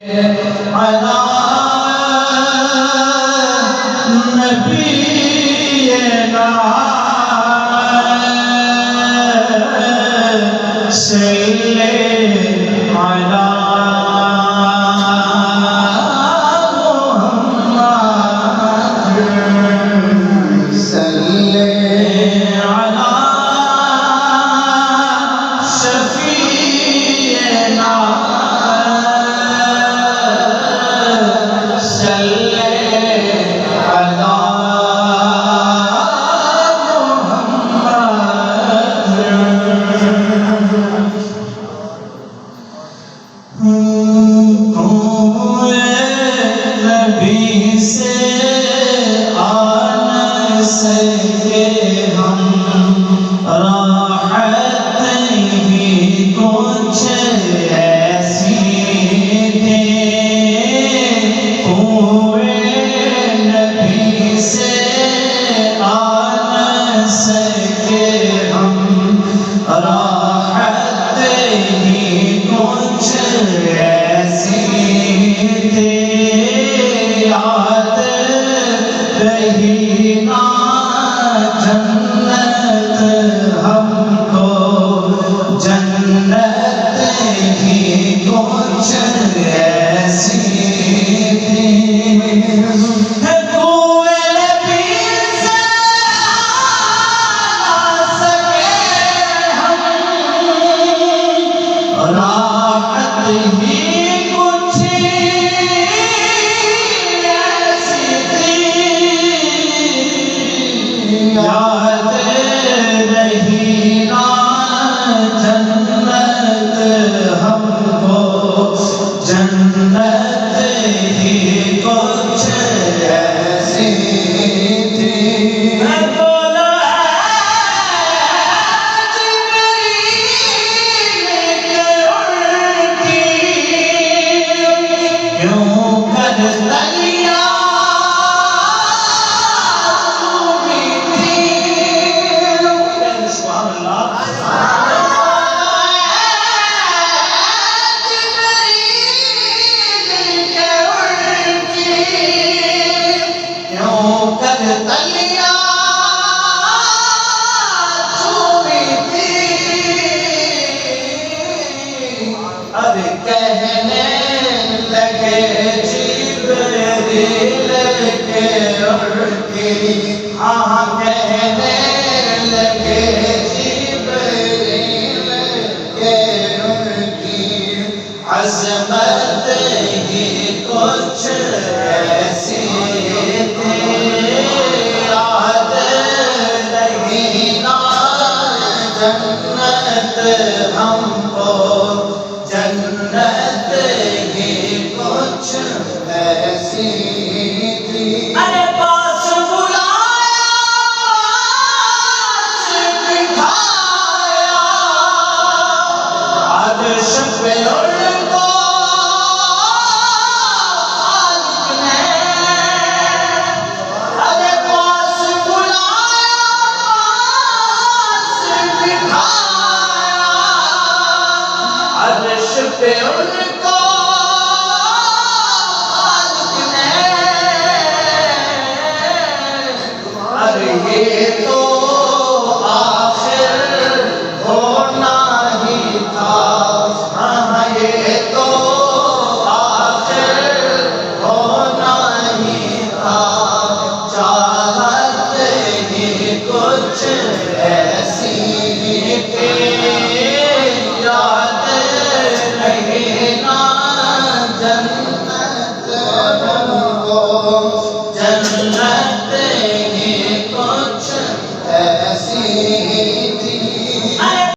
अला नबीना सल्ले अला मुहम्मद सल्ले अला शफीना अज़मत ही कुछ ऐसी थी, याद नहीं ना जन्नत हमको, जन्नत ही कुछ ऐसी थी। अरे पास बुलाया, पास बिठाया, आदर्श पे पे उनको खालिक ने, अरे ये तो आखिर होना ही था, हाँ ये तो आखिर होना ही था, चाहत ही कुछ ऐसी थी, याद नहीं ना जन्नत हमको, जन्नत